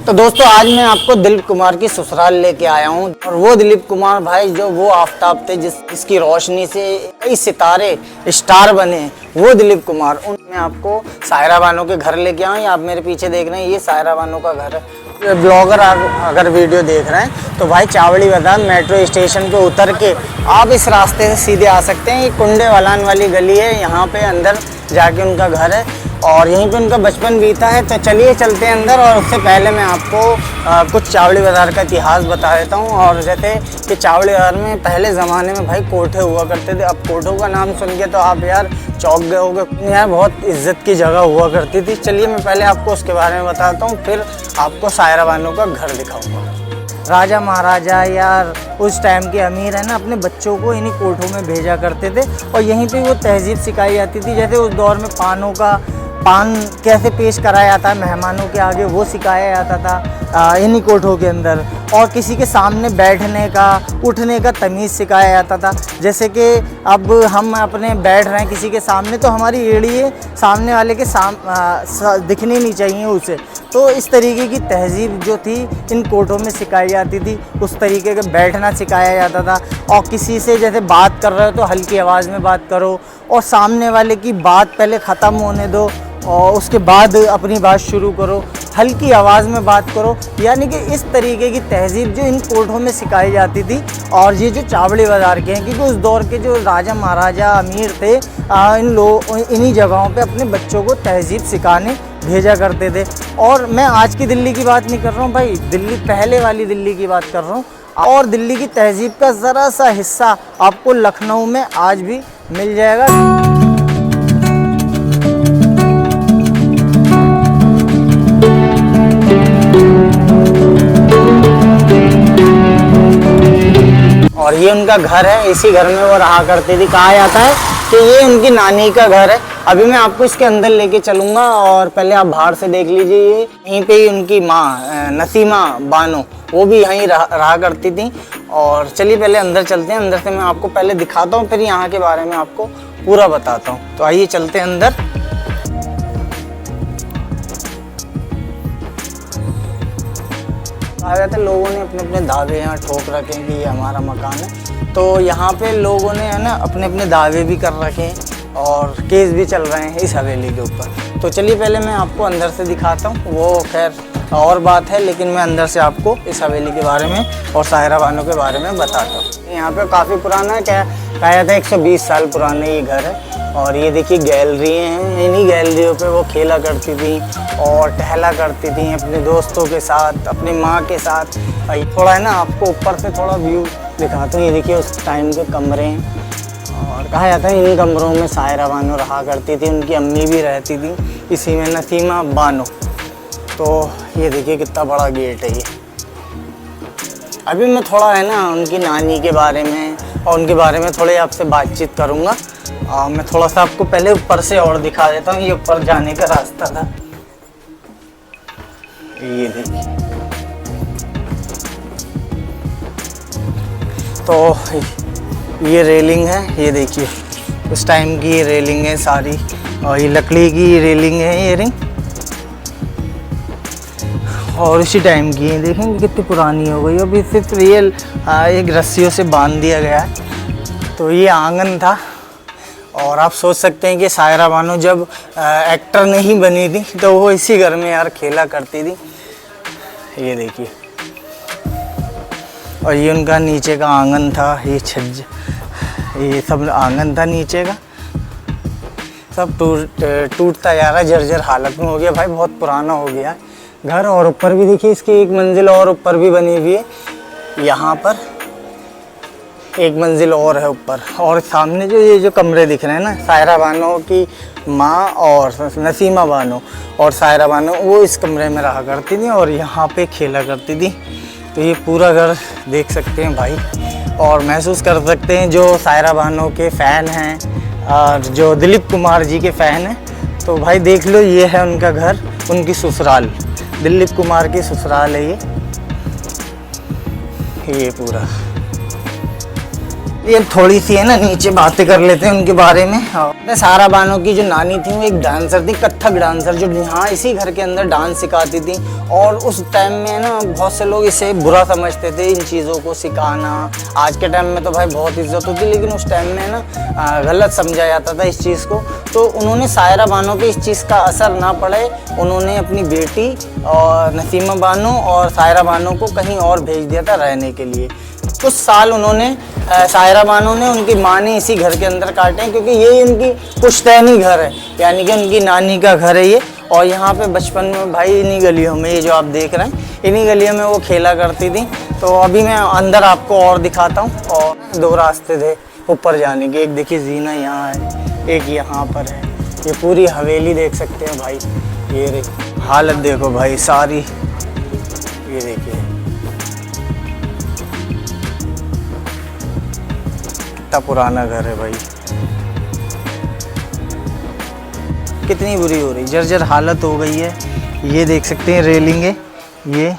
तो दोस्तों आज मैं आपको दिलीप कुमार की ससुराल लेके आया हूँ और वो दिलीप कुमार भाई जो वो आफताब थे जिसकी रोशनी से कई सितारे स्टार बने, वो दिलीप कुमार। मैं आपको सायरा बानो के घर लेके आया हूँ। आप मेरे पीछे देख रहे हैं, ये सायरा बानो का घर है। ब्लॉगर अगर वीडियो देख रहे हैं तो भाई चावड़ी बाजार मेट्रो स्टेशन पे उतर के आप इस रास्ते से सीधे आ सकते हैं। ये कुंडे वालान वाली गली है, यहाँ पे अंदर जाके उनका घर है और यहीं पे उनका बचपन बीता है। तो चलिए चलते हैं अंदर। और उससे पहले मैं आपको कुछ चावड़ी बाज़ार का इतिहास बता देता हूँ। और जैसे कि चावड़ी बाज़ार में पहले ज़माने में भाई कोठे हुआ करते थे। अब कोठों का नाम सुन के तो आप यार चौंक गए होगे, यार बहुत इज्जत की जगह हुआ करती थी। चलिए मैं पहले आपको उसके बारे में बताता हूँ, फिर आपको सायरा बानो का घर दिखाऊँगा। राजा महाराजा यार उस टाइम के अमीर है ना, अपने बच्चों को इन्हीं कोठों में भेजा करते थे और यहीं पे वो तहजीब सिखाई जाती थी। जैसे उस दौर में पान कैसे पेश कराया जाता है मेहमानों के आगे, वो सिखाया जाता था इन्हीं कोठों के अंदर। और किसी के सामने बैठने का उठने का तमीज़ सिखाया जाता था। जैसे कि अब हम अपने बैठ रहे हैं किसी के सामने तो हमारी एड़ी सामने वाले के दिखनी नहीं चाहिए उसे। तो इस तरीके की तहजीब जो थी इन कोठों में सिखाई जाती थी। उस तरीके का बैठना सिखाया जाता था। और किसी से जैसे बात कर रहे हो तो हल्की आवाज़ में बात करो और सामने वाले की बात पहले ख़त्म होने दो और उसके बाद अपनी बात शुरू करो, हल्की आवाज़ में बात करो। यानी कि इस तरीके की तहजीब जो इन कोठों में सिखाई जाती थी। और ये जो चावड़ी बाज़ार के हैं, क्योंकि उस दौर के जो राजा महाराजा अमीर थे इन्हीं जगहों पे अपने बच्चों को तहजीब सिखाने भेजा करते थे। और मैं आज की दिल्ली की बात नहीं कर रहा हूँ भाई, दिल्ली पहले वाली दिल्ली की बात कर रहा हूँ। और दिल्ली की तहजीब का ज़रा सा हिस्सा आपको लखनऊ में आज भी मिल जाएगा। और ये उनका घर है, इसी घर में वो रहा करती थी। कहा जाता है कि ये उनकी नानी का घर है। अभी मैं आपको इसके अंदर लेके चलूँगा और पहले आप बाहर से देख लीजिए। ये यहीं पे ही उनकी माँ नसीमा बानो वो भी यहीं रहा करती थी। और चलिए पहले अंदर चलते हैं। अंदर से मैं आपको पहले दिखाता हूँ, फिर यहाँ के बारे में आपको पूरा बताता हूँ। तो आइए चलते हैं अंदर। कहा जाता है लोगों ने अपने अपने दावे यहाँ ठोक रखे हैं कि ये हमारा मकान है। तो यहाँ पे लोगों ने है ना अपने अपने दावे भी कर रखे हैं और केस भी चल रहे हैं इस हवेली के ऊपर। तो चलिए पहले मैं आपको अंदर से दिखाता हूँ, वो खैर और बात है, लेकिन मैं अंदर से आपको इस हवेली के बारे में और सायरा बानो के बारे में बताता हूँ। यहाँ पे काफ़ी पुराना है, क्या कहा जाता है 120 साल पुराना ये घर है। और ये देखिए गैलरी हैं, इन्हीं गैलरियों पे वो खेला करती थी और टहला करती थी अपने दोस्तों के साथ, अपनी माँ के साथ। थोड़ा है ना आपको ऊपर से थोड़ा व्यू दिखाता हूँ। ये देखिए उस टाइम के कमरे हैं और कहा जाता है इन कमरों में सायरा बानो रहा करती थी, उनकी अम्मी भी रहती थी इसी में, नसीमा बानो। तो ये देखिए कितना बड़ा गेट है ये। अभी मैं थोड़ा है ना उनकी नानी के बारे में और उनके बारे में थोड़ी आपसे बातचीत करूँगा। मैं थोड़ा सा आपको पहले ऊपर से और दिखा देता हूँ। ये ऊपर जाने का रास्ता था, ये देखिए। तो ये रेलिंग है, ये देखिए उस टाइम की ये रेलिंग है सारी। और ये लकड़ी की रेलिंग है ये रिंग, और इसी टाइम की है। देखेंगे कितनी पुरानी हो गई। अभी सिर्फ रियल एक रस्सियों से बांध दिया गया है। तो ये आंगन था। और आप सोच सकते हैं कि सायरा बानो जब एक्टर नहीं बनी थी तो वो इसी घर में यार खेला करती थी। ये देखिए, और ये उनका नीचे का आंगन था, ये छज्ज, ये सब आंगन था नीचे का। सब टूटता जा रहा है, जर्जर हालत में हो गया भाई, बहुत पुराना हो गया है घर। और ऊपर भी देखिए इसकी एक मंजिल और ऊपर भी बनी हुई है। यहाँ पर एक मंजिल और है ऊपर। और सामने जो ये जो कमरे दिख रहे हैं ना, सायरा बानो की माँ और नसीमा बानो और सायरा बानो वो इस कमरे में रहा करती थी और यहाँ पे खेला करती थी। तो ये पूरा घर देख सकते हैं भाई, और महसूस कर सकते हैं जो सायरा बानो के फ़ैन हैं और जो दिलीप कुमार जी के फ़ैन हैं। तो भाई देख लो, ये है उनका घर, उनकी ससुराल, दिलीप कुमार की ससुराल है ये पूरा। ये थोड़ी सी है ना नीचे बातें कर लेते हैं उनके बारे में। सायरा बानो की जो नानी थी वो एक डांसर थी, कथक डांसर, जो यहाँ इसी घर के अंदर डांस सिखाती थी। और उस टाइम में ना बहुत से लोग इसे बुरा समझते थे, इन चीज़ों को सिखाना। आज के टाइम में तो भाई बहुत इज्जत होती, लेकिन उस टाइम में ना गलत समझा जाता था इस चीज़ को। तो उन्होंने सायरा बानो पे इस चीज़ का असर ना पड़े, उन्होंने अपनी बेटी और नसीमा बानो और सायरा बानो को कहीं और भेज दिया था रहने के लिए। कुछ साल उन्होंने सायरा बानो ने, उनकी माँ ने इसी घर के अंदर काटे हैं, क्योंकि ये इनकी पुश्तैनी घर है, यानी कि उनकी नानी का घर है ये। और यहाँ पे बचपन में भाई इन्हीं गलियों में, ये जो आप देख रहे हैं, इन्हीं गलियों में वो खेला करती थी। तो अभी मैं अंदर आपको और दिखाता हूँ। और दो रास्ते थे ऊपर जाने के, एक देखिए जीना यहाँ है, एक यहाँ पर है। ये पूरी हवेली देख सकते हैं भाई, ये हालत देखो भाई सारी, ये देखिए कितना पुराना घर है भाई, कितनी बुरी हो रही, जर्जर हालत हो गई है। ये देख सकते हैं रेलिंगे ये,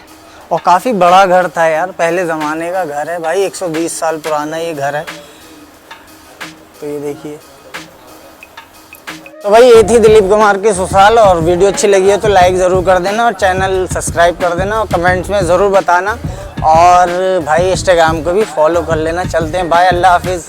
और काफ़ी बड़ा घर था यार, पहले ज़माने का घर है भाई, 120 साल पुराना ये घर है। तो ये देखिए। तो भाई ये थी दिलीप कुमार की ससुराल, और वीडियो अच्छी लगी है तो लाइक ज़रूर कर देना और चैनल सब्सक्राइब कर देना और कमेंट्स में ज़रूर बताना। और भाई इंस्टाग्राम को भी फॉलो कर लेना। चलते हैं, बाय, अल्लाह हाफिज़।